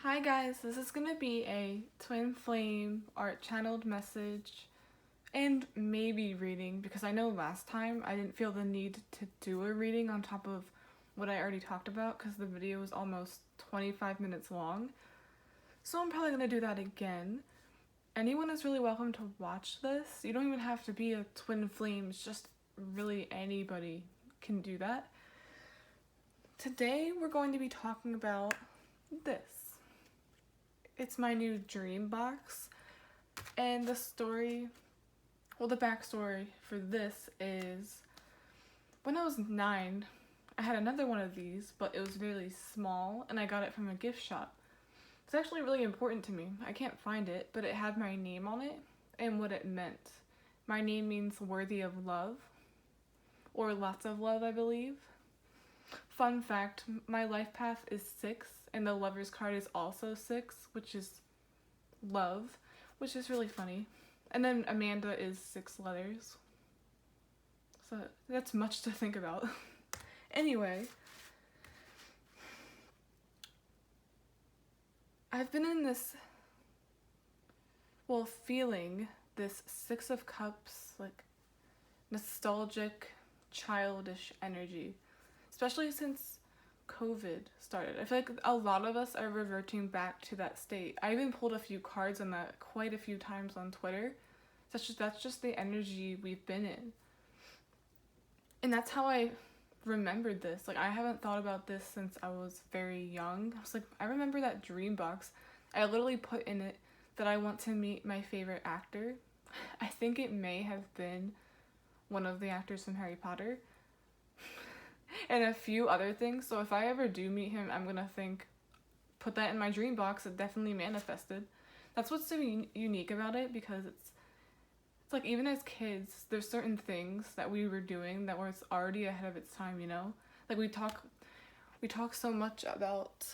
Hi guys, this is going to be a twin flame art channeled message and maybe reading because I know last time I didn't feel the need to do a reading on top of what I already talked about because the video was almost 25 minutes long. So I'm probably going to do that again. Anyone is really welcome to watch this. You don't even have to be a twin flame, it's just really anybody can do that. Today we're going to be talking about this. It's my new dream box, and the backstory for this is when I was 9, I had another one of these, but it was really small, and I got it from a gift shop. It's actually really important to me. I can't find it, but it had my name on it and what it meant. My name means worthy of love, or lots of love, I believe. Fun fact, my life path is 6, and the lover's card is also 6, which is love, which is really funny. And then Amanda is 6 letters. So that's much to think about. Anyway, I've been in this, feeling this 6 of Cups, like nostalgic, childish energy. Especially since COVID started. I feel like a lot of us are reverting back to that state. I even pulled a few cards on that quite a few times on Twitter. That's just the energy we've been in. And that's how I remembered this. Like, I haven't thought about this since I was very young. I was like, I remember that dream box. I literally put in it that I want to meet my favorite actor. I think it may have been one of the actors from Harry Potter. And a few other things. So if I ever do meet him, I'm gonna put that in my dream box. It definitely manifested. That's what's so unique about it, because it's like, even as kids, there's certain things that we were doing that was already ahead of its time, you know? Like, we talk so much about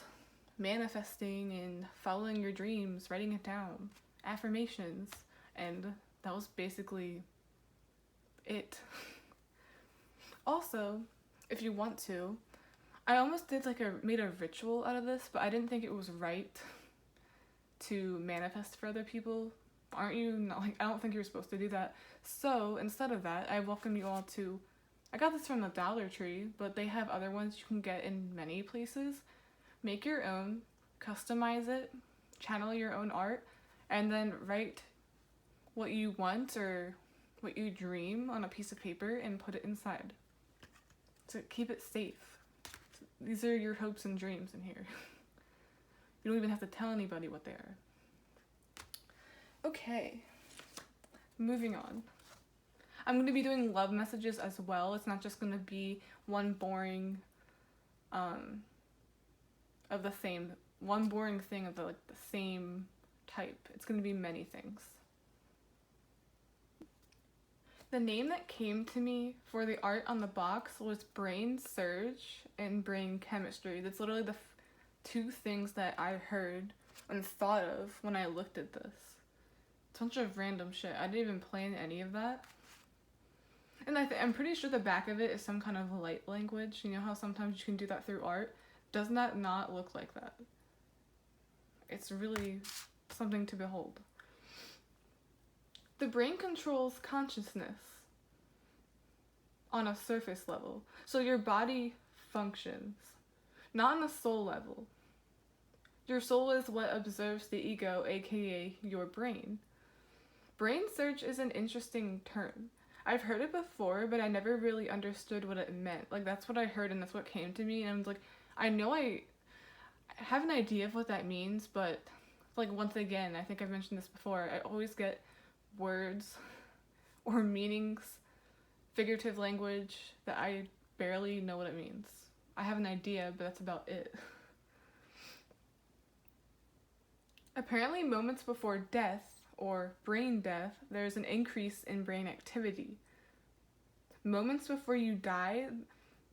manifesting and following your dreams, writing it down, affirmations, and that was basically it. Also, if you want to, I almost made a ritual out of this, but I didn't think it was right to manifest for other people. Aren't you? Not, I don't think you're supposed to do that. So instead of that, I welcome you all to, I got this from the Dollar Tree, but they have other ones you can get in many places. Make your own, customize it, channel your own art, and then write what you want or what you dream on a piece of paper and put it inside. To keep it safe. These are your hopes and dreams in here. You don't even have to tell anybody what they are. Okay, moving on. I'm going to be doing love messages as well. It's not just going to be one boring thing of the same type. It's going to be many things. The name that came to me for the art on the box was brain surge and brain chemistry. That's literally the two things that I heard and thought of when I looked at this. It's a bunch of random shit. I didn't even plan any of that. And I'm pretty sure the back of it is some kind of light language. You know how sometimes you can do that through art? Doesn't that not look like that? It's really something to behold. The brain controls consciousness on a surface level. So your body functions, not on a soul level. Your soul is what observes the ego, aka your brain. Brain surge is an interesting term. I've heard it before, but I never really understood what it meant. Like, that's what I heard and that's what came to me, and I was like, I know I have an idea of what that means, but like, once again, I think I've mentioned this before, I always get words or meanings, figurative language that I barely know what it means. I have an idea, but that's about it. Apparently, moments before death, or brain death, there's an increase in brain activity. Moments before you die,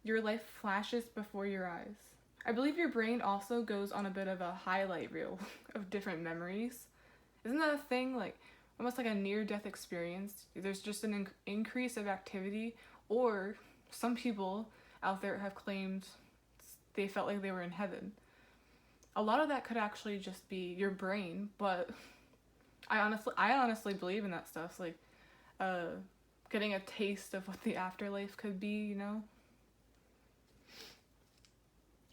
your life flashes before your eyes. I believe your brain also goes on a bit of a highlight reel of different memories. Isn't that a thing? Like, almost like a near-death experience. There's just an increase of activity, or some people out there have claimed they felt like they were in heaven. a lot of that could actually just be your brain, but I honestly believe in that stuff. Like, getting a taste of what the afterlife could be, you know?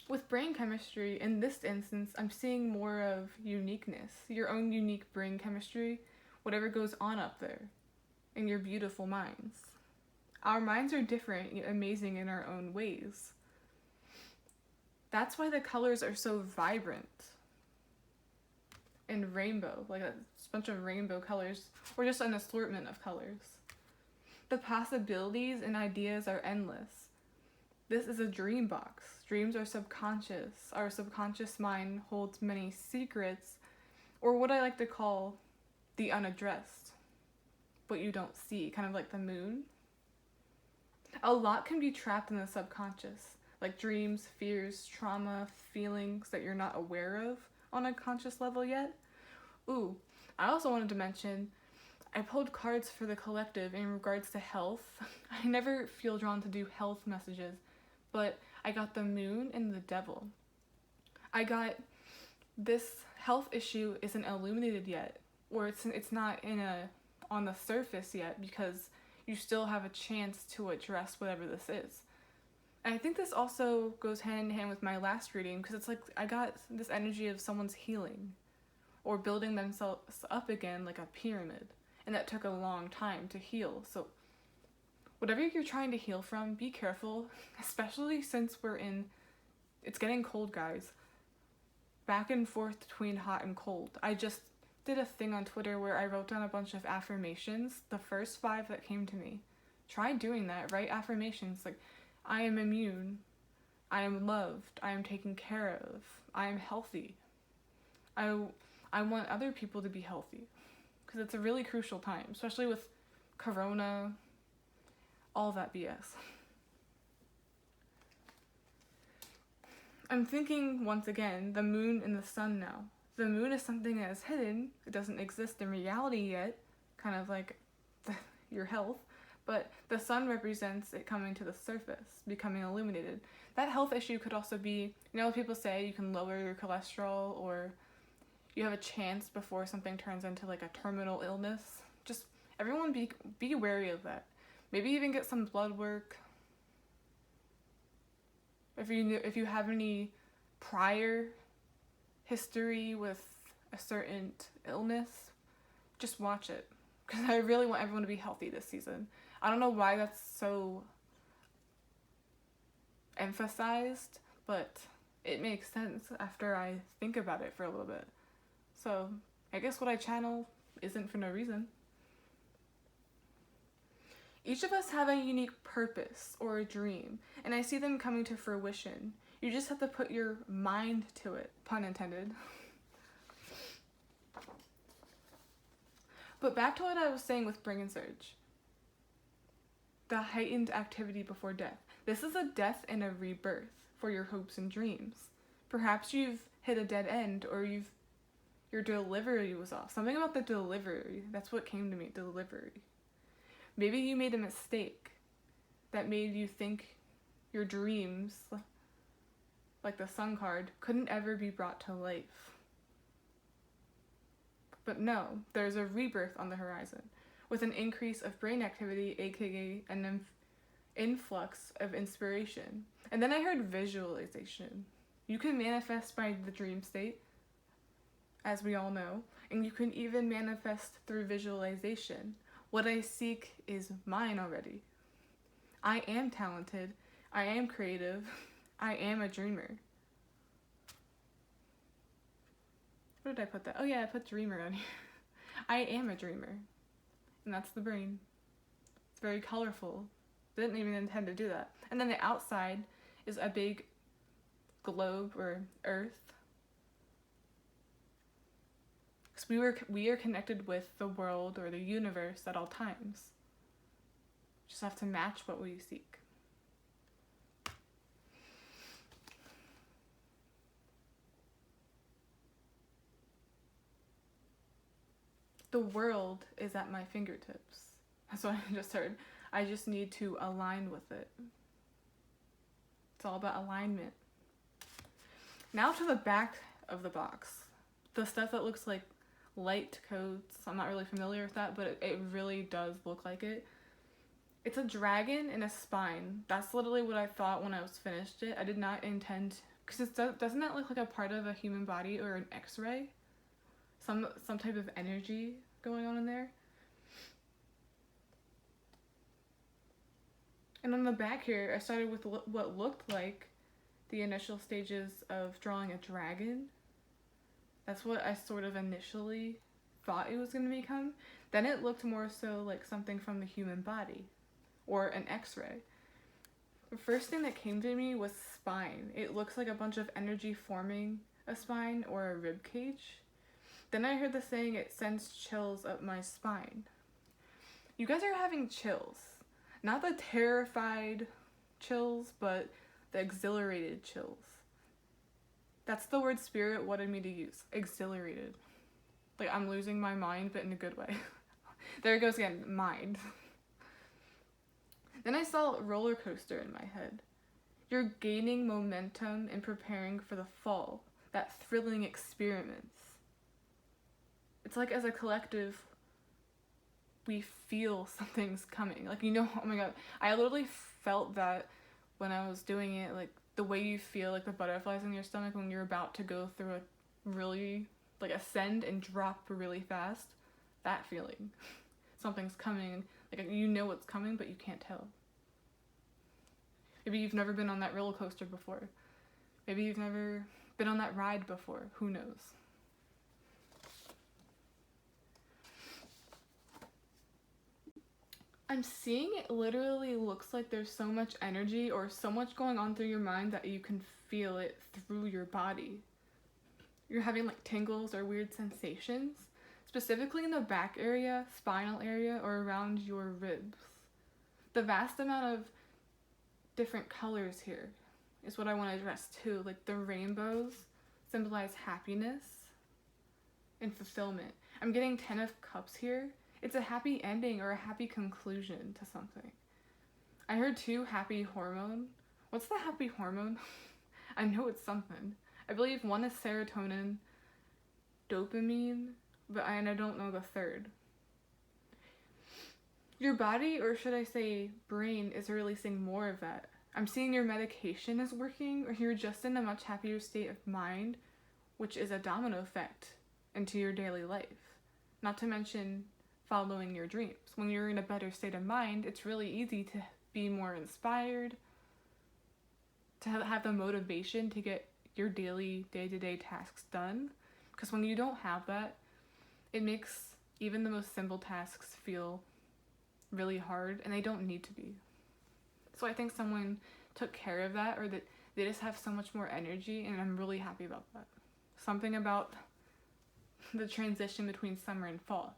With brain chemistry, in this instance, I'm seeing more of uniqueness, your own unique brain chemistry, whatever goes on up there in your beautiful minds. Our minds are different, yet amazing in our own ways. That's why the colors are so vibrant and rainbow, like a bunch of rainbow colors, or just an assortment of colors. The possibilities and ideas are endless. This is a dream box. Dreams are subconscious. Our subconscious mind holds many secrets, or what I like to call the unaddressed, what you don't see, kind of like the moon. A lot can be trapped in the subconscious, like dreams, fears, trauma, feelings that you're not aware of on a conscious level yet. Ooh, I also wanted to mention, I pulled cards for the collective in regards to health. I never feel drawn to do health messages, but I got the moon and the devil. I got this health issue isn't illuminated yet, or it's not on the surface yet, because you still have a chance to address whatever this is. And I think this also goes hand in hand with my last reading, because it's like I got this energy of someone's healing or building themselves up again like a pyramid, and that took a long time to heal. So whatever you're trying to heal from, be careful, especially since it's getting cold, guys. Back and forth between hot and cold. I just did a thing on Twitter where I wrote down a bunch of affirmations, the first 5 that came to me. Try doing that, write affirmations like, I am immune, I am loved, I am taken care of, I am healthy. I want other people to be healthy, because it's a really crucial time, especially with Corona, all that BS. I'm thinking, once again, the moon and the sun now. The moon is something that is hidden, it doesn't exist in reality yet, kind of like your health, but the sun represents it coming to the surface, becoming illuminated. That health issue could also be, you know, people say you can lower your cholesterol, or you have a chance before something turns into like a terminal illness. Just everyone be wary of that. Maybe even get some blood work. If you have any prior history with a certain illness, just watch it, because I really want everyone to be healthy this season. I don't know why that's so emphasized, but it makes sense after I think about it for a little bit. So I guess what I channel isn't for no reason. Each of us have a unique purpose or a dream, and I see them coming to fruition. You just have to put your mind to it, pun intended. But back to what I was saying with Bring and Surge. The heightened activity before death. This is a death and a rebirth for your hopes and dreams. Perhaps you've hit a dead end, or your delivery was off. Something about the delivery, that's what came to me, delivery. Maybe you made a mistake that made you think your dreams, like the Sun card, couldn't ever be brought to life. But no, there's a rebirth on the horizon, with an increase of brain activity, aka an influx of inspiration. And then I heard visualization. You can manifest by the dream state, as we all know, and you can even manifest through visualization. What I seek is mine already. I am talented, I am creative, I am a dreamer. Where did I put that? Oh yeah, I put dreamer on here. I am a dreamer. And that's the brain. It's very colorful. Didn't even intend to do that. And then the outside is a big globe or earth. Because we are connected with the world or the universe at all times. Just have to match what we seek. The world is at my fingertips. That's what I just heard. I just need to align with it. It's all about alignment. Now to the back of the box. The stuff that looks like light codes, I'm not really familiar with that, but it really does look like it. It's a dragon and a spine. That's literally what I thought when I was finished it. I did not intend, because doesn't that look like a part of a human body or an X-ray? Some type of energy going on in there. And on the back here, I started with what looked like the initial stages of drawing a dragon. That's what I sort of initially thought it was going to become. Then it looked more so like something from the human body, or an X-ray. The first thing that came to me was spine. It looks like a bunch of energy forming a spine or a rib cage. Then I heard the saying, it sends chills up my spine. You guys are having chills. Not the terrified chills, but the exhilarated chills. That's the word Spirit wanted me to use. Exhilarated. Like, I'm losing my mind, but in a good way. There it goes again, mind. Then I saw roller coaster in my head. You're gaining momentum and preparing for the fall. That thrilling experiments. It's like as a collective, we feel something's coming. Like, you know, oh my god, I literally felt that when I was doing it, like the way you feel like the butterflies in your stomach when you're about to go through a really, like, ascend and drop really fast. That feeling. Something's coming. Like, you know what's coming, but you can't tell. Maybe you've never been on that roller coaster before. Maybe you've never been on that ride before. Who knows? I'm seeing it literally looks like there's so much energy or so much going on through your mind that you can feel it through your body. You're having like tingles or weird sensations, specifically in the back area, spinal area, or around your ribs. The vast amount of different colors here is what I want to address too. Like the rainbows symbolize happiness and fulfillment. I'm getting 10 of Cups here. It's a happy ending or a happy conclusion to something. I heard too, happy hormone. What's the happy hormone? I know it's something. I believe one is serotonin, dopamine, and I don't know the third. Your body, or should I say brain, is releasing more of that. I'm seeing your medication is working, or you're just in a much happier state of mind, which is a domino effect into your daily life. Not to mention following your dreams. When you're in a better state of mind, it's really easy to be more inspired, to have the motivation to get your daily, day-to-day tasks done. Because when you don't have that, it makes even the most simple tasks feel really hard, and they don't need to be. So I think someone took care of that, or that they just have so much more energy, and I'm really happy about that. Something about the transition between summer and fall.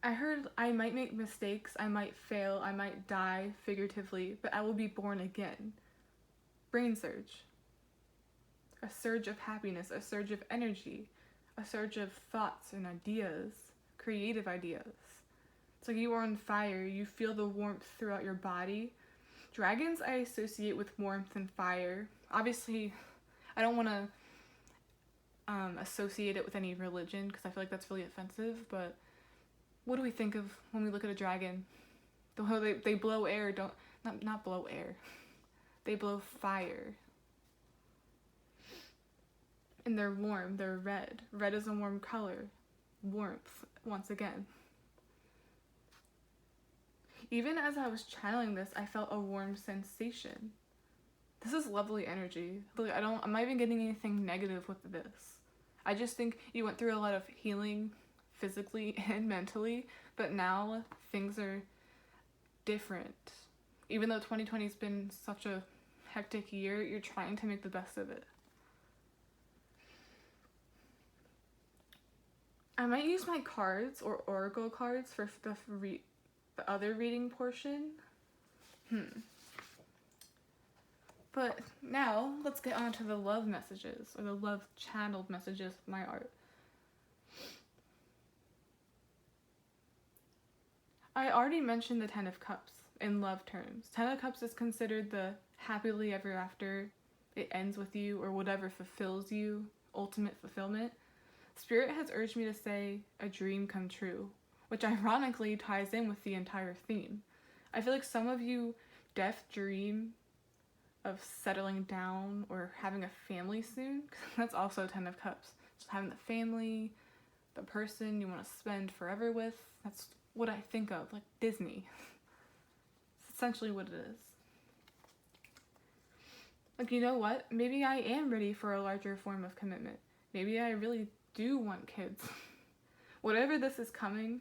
I heard I might make mistakes, I might fail, I might die figuratively, but I will be born again. Brain surge. A surge of happiness, a surge of energy, a surge of thoughts and ideas, creative ideas. It's like you are on fire, you feel the warmth throughout your body. Dragons I associate with warmth and fire. Obviously, I don't want to associate it with any religion because I feel like that's really offensive, but what do we think of when we look at a dragon? They blow air, not blow air. They blow fire. And they're warm, they're red. Red is a warm color. Warmth, once again. Even as I was channeling this, I felt a warm sensation. This is lovely energy. Like, I'm not even getting anything negative with this. I just think you went through a lot of healing physically and mentally, but now things are different. Even though 2020 has been such a hectic year, you're trying to make the best of it. I might use my cards or oracle cards for the other reading portion. But now, let's get on to the love messages, or the love channeled messages of my art. I already mentioned the 10 of Cups. in love terms. Ten of Cups is considered the happily ever after. It ends with you, or whatever fulfills you, ultimate fulfillment. Spirit has urged me to say a dream come true, which ironically ties in with the entire theme. I feel like some of you dream of settling down or having a family soon. That's also 10 of Cups. Just having the family, the person you want to spend forever with. That's what I think of, like Disney. It's essentially what it is. Like, you know what? Maybe I am ready for a larger form of commitment. Maybe I really do want kids. Whatever this is coming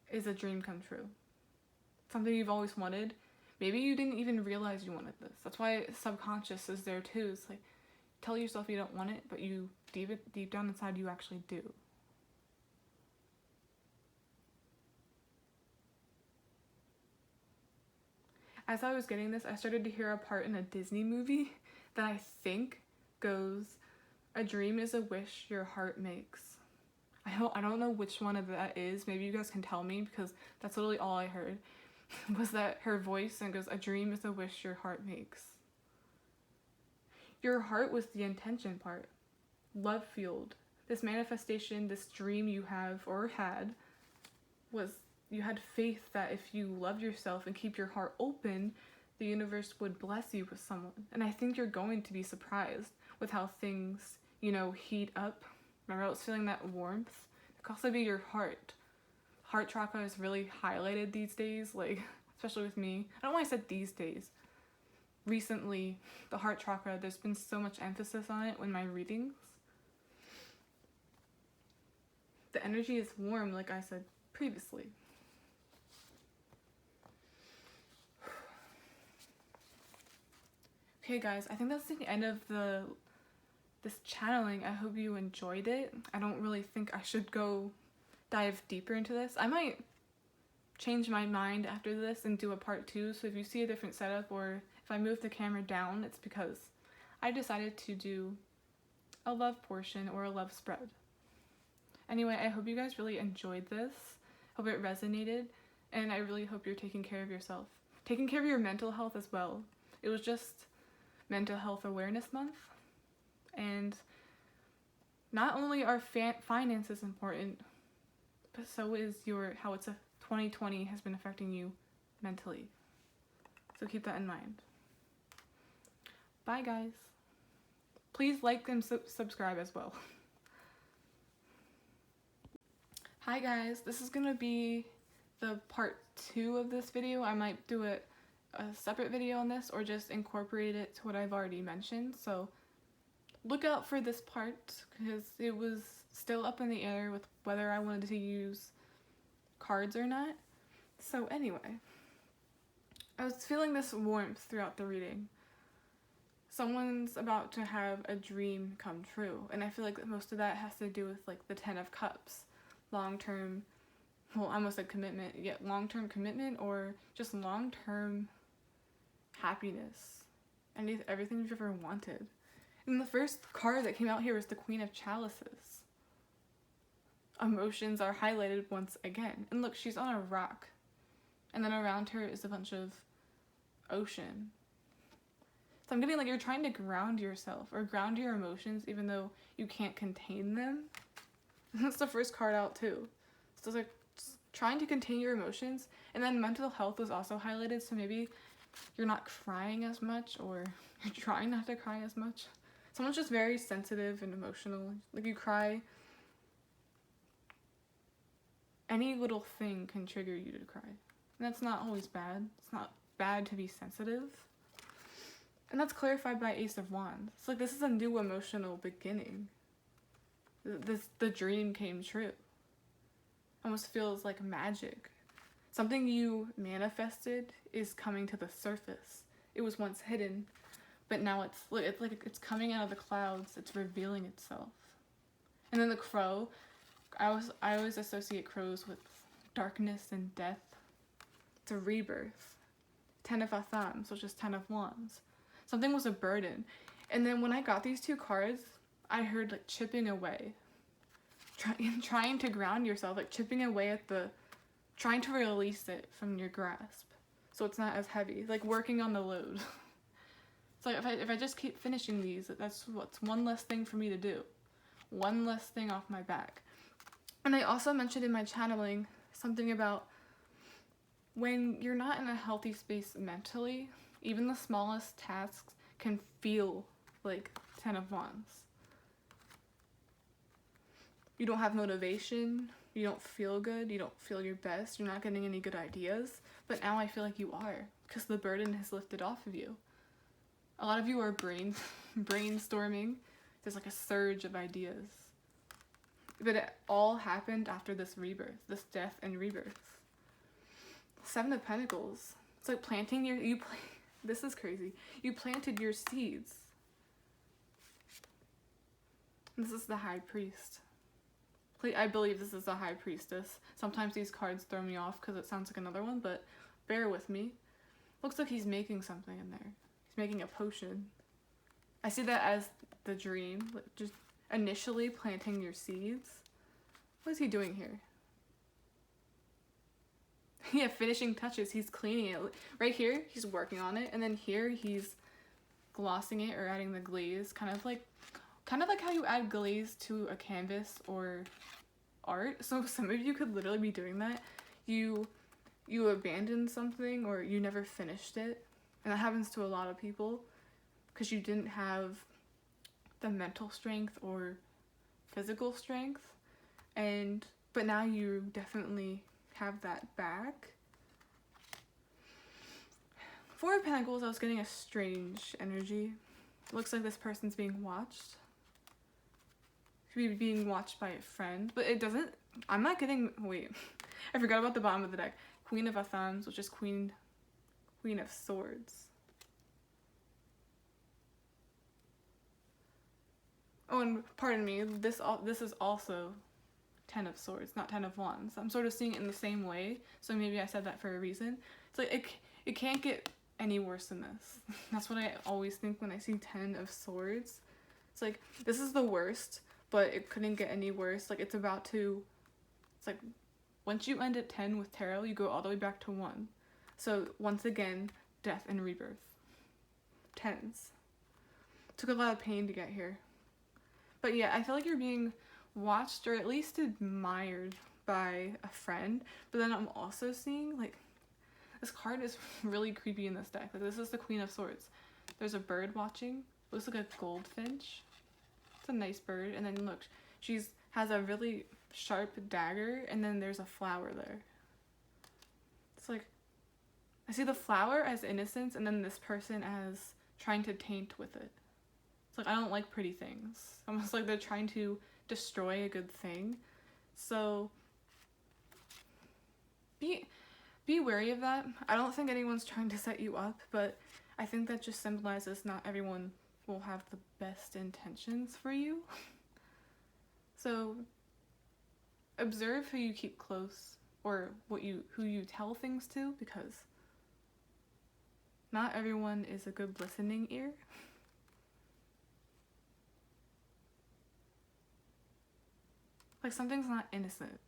is a dream come true. Something you've always wanted. Maybe you didn't even realize you wanted this. That's why subconscious is there too. It's like, tell yourself you don't want it, but you deep down inside you actually do. As I was getting this, I started to hear a part in a Disney movie that I think goes, a dream is a wish your heart makes. I don't know which one of that is. Maybe you guys can tell me, because that's literally all I heard. Was that her voice, and goes, a dream is a wish your heart makes. Your heart was the intention part. Love fueled. This manifestation, this dream you have or had, was you had faith that if you love yourself and keep your heart open, the universe would bless you with someone. And I think you're going to be surprised with how things, heat up. Remember I was feeling that warmth? It could also be your heart. Heart chakra is really highlighted these days, like, especially with me. I don't know why I said these days. Recently, the heart chakra, there's been so much emphasis on it in my readings. The energy is warm, like I said previously. Okay guys, I think that's the end of this channeling. I hope you enjoyed it. I don't really think I should go dive deeper into this. I might change my mind after this and do a part 2, so if you see a different setup or if I move the camera down, it's because I decided to do a love portion or a love spread. Anyway, I hope you guys really enjoyed this. Hope it resonated, and I really hope you're taking care of yourself. Taking care of your mental health as well. It was just Mental Health Awareness Month, and not only are finances important, but so is how it's 2020 has been affecting you mentally. So keep that in mind. Bye guys. Please like and subscribe as well. Hi guys, this is gonna be the part 2 of this video. I might do a separate video on this or just incorporate it to what I've already mentioned. So look out for this part, because it was still up in the air with whether I wanted to use cards or not. So anyway, I was feeling this warmth throughout the reading. Someone's about to have a dream come true, and I feel like most of that has to do with like the 10 of Cups. Long-term, well, I almost said commitment, yet long-term commitment or just long-term happiness and everything you've ever wanted. And the first card that came out here was the Queen of Chalices. Emotions are highlighted once again. And look, she's on a rock. And then around her is a bunch of ocean. So I'm getting like you're trying to ground yourself or ground your emotions even though you can't contain them. That's the first card out too. So it's like trying to contain your emotions. And then mental health was also highlighted, so maybe you're not crying as much or you're trying not to cry as much. Someone's just very sensitive and emotional. Like you cry, any little thing can trigger you to cry. And that's not always bad. It's not bad to be sensitive. And that's clarified by Ace of Wands. It's like this is a new emotional beginning. The dream came true. Almost feels like magic. Something you manifested is coming to the surface. It was once hidden, but now it's coming out of the clouds. It's revealing itself. And then the crow, I always associate crows with darkness and death. It's a rebirth. 10 of Athams, which is 10 of Wands. Something was a burden. And then when I got these two cards, I heard like chipping away. Trying to ground yourself, like chipping away at trying to release it from your grasp. so it's not as heavy. Like working on the load. It's like if I just keep finishing these, that's what's one less thing for me to do. One less thing off my back. And I also mentioned in my channeling something about when you're not in a healthy space mentally, even the smallest tasks can feel like 10 of Wands. You don't have motivation, you don't feel good, you don't feel your best, you're not getting any good ideas, but now I feel like you are, because the burden has lifted off of you. A lot of you are brainstorming. There's like a surge of ideas. But it all happened after this rebirth, this death and rebirth. 7 of Pentacles. It's like planting this is crazy. You planted your seeds. This is the High Priest. I believe this is the High Priestess. Sometimes these cards throw me off because it sounds like another one, but bear with me. Looks like he's making something in there. He's making a potion. I see that as the dream. Just initially planting your seeds. What is he doing here? Yeah, finishing touches. He's cleaning it. Right here, he's working on it. And then here, he's glossing it or adding the glaze. Kind of like how you add glaze to a canvas or art. So some of you could literally be doing that. You abandoned something or you never finished it. And that happens to a lot of people because you didn't have the mental strength or physical strength. But now you definitely have that back. 4 of Pentacles, I was getting a strange energy. It looks like this person's being watched. Could be being watched by a friend, but it doesn't. I'm not getting. Wait, I forgot about the bottom of the deck. Queen of Athams, which is Queen of Swords. Oh, and pardon me. This is also 10 of Swords, not 10 of Wands. I'm sort of seeing it in the same way, so maybe I said that for a reason. It's like it can't get any worse than this. That's what I always think when I see 10 of Swords. It's like, this is the worst, but it couldn't get any worse. Like, it's like, once you end at 10 with tarot, you go all the way back to 1. So, once again, death and rebirth. 10s. Took a lot of pain to get here. But yeah, I feel like you're being watched or at least admired by a friend. But then I'm also seeing, like, this card is really creepy in this deck. Like, this is the Queen of Swords. There's a bird watching. Looks like a goldfinch. It's a nice bird. And then look, has a really sharp dagger, and then there's a flower there. It's like, I see the flower as innocence, and then this person as trying to taint with it. It's like, I don't like pretty things. Almost like they're trying to destroy a good thing. So be wary of that. I don't think anyone's trying to set you up, but I think that just symbolizes not everyone will have the best intentions for you. So observe who you keep close or who you tell things to, because not everyone is a good listening ear. Like, something's not innocent.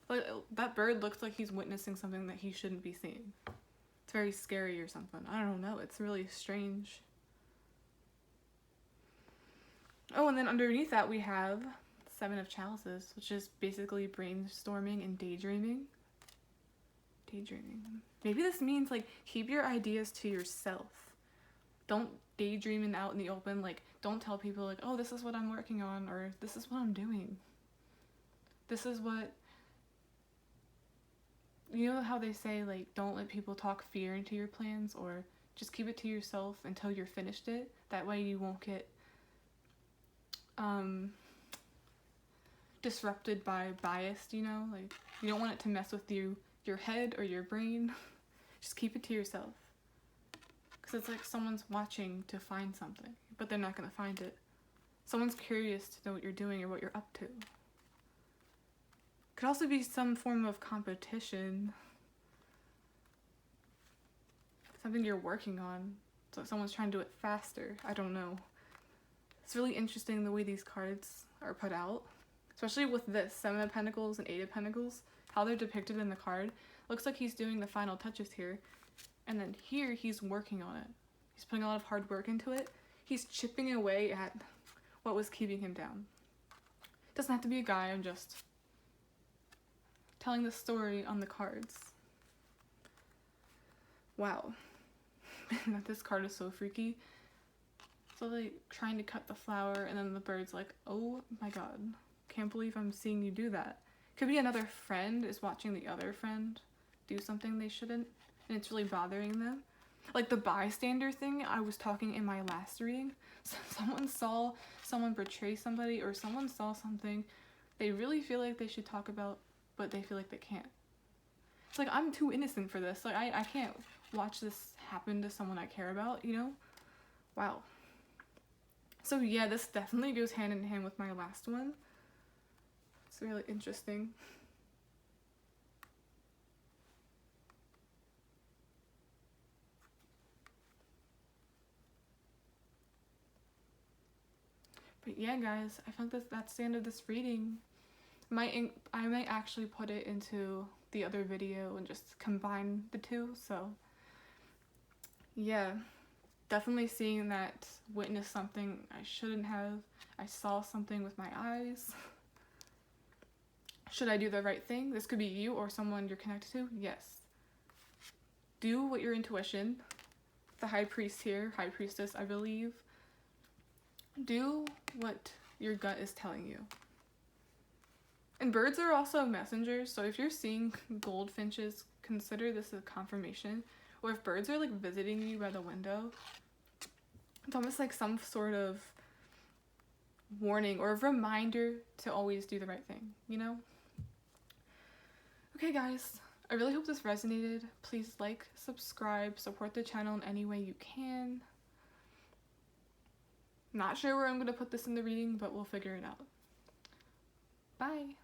Like, that bird looks like he's witnessing something that he shouldn't be seeing. It's very scary or something. I don't know. It's really strange. Oh, and then underneath that we have 7 of Chalices, which is basically brainstorming and daydreaming. Daydreaming. Maybe this means, like, keep your ideas to yourself. Don't daydream out in the open. Like, don't tell people, like, oh, this is what I'm working on, or this is what I'm doing. This is what... You know how they say, like, don't let people talk fear into your plans, or just keep it to yourself until you're finished it. That way you won't get disrupted by bias, you know? Like, you don't want it to mess with your head or your brain. Just keep it to yourself. Because it's like someone's watching to find something, but they're not going to find it. Someone's curious to know what you're doing or what you're up to. Could also be some form of competition. Something you're working on. So someone's trying to do it faster. I don't know. It's really interesting the way these cards are put out. Especially with this, 7 of Pentacles and 8 of Pentacles. How they're depicted in the card. Looks like he's doing the final touches here. And then here, he's working on it. He's putting a lot of hard work into it. He's chipping away at what was keeping him down. Doesn't have to be a guy, I'm just telling the story on the cards. Wow. This card is so freaky. So like trying to cut the flower, and then the bird's like, oh my god, can't believe I'm seeing you do that. Could be another friend is watching the other friend do something they shouldn't, and it's really bothering them. Like the bystander thing I was talking in my last reading. So someone saw someone betray somebody, or someone saw something they really feel like they should talk about, but they feel like they can't. It's like, I'm too innocent for this. Like, I can't watch this happen to someone I care about, you know? Wow. So yeah, this definitely goes hand in hand with my last one. It's really interesting. But yeah, guys, I think that's the end of this reading. I might actually put it into the other video and just combine the two, so yeah, definitely seeing that, witness something I shouldn't have. I saw something with my eyes. Should I do the right thing? This could be you or someone you're connected to. Yes. Do what your intuition, the high priest here, high priestess, I believe. Do what your gut is telling you. And birds are also messengers, so if you're seeing goldfinches, consider this a confirmation. Or if birds are like visiting you by the window, it's almost like some sort of warning or a reminder to always do the right thing, you know? Okay guys, I really hope this resonated. Please like, subscribe, support the channel in any way you can. Not sure where I'm going to put this in the reading, but we'll figure it out. Bye!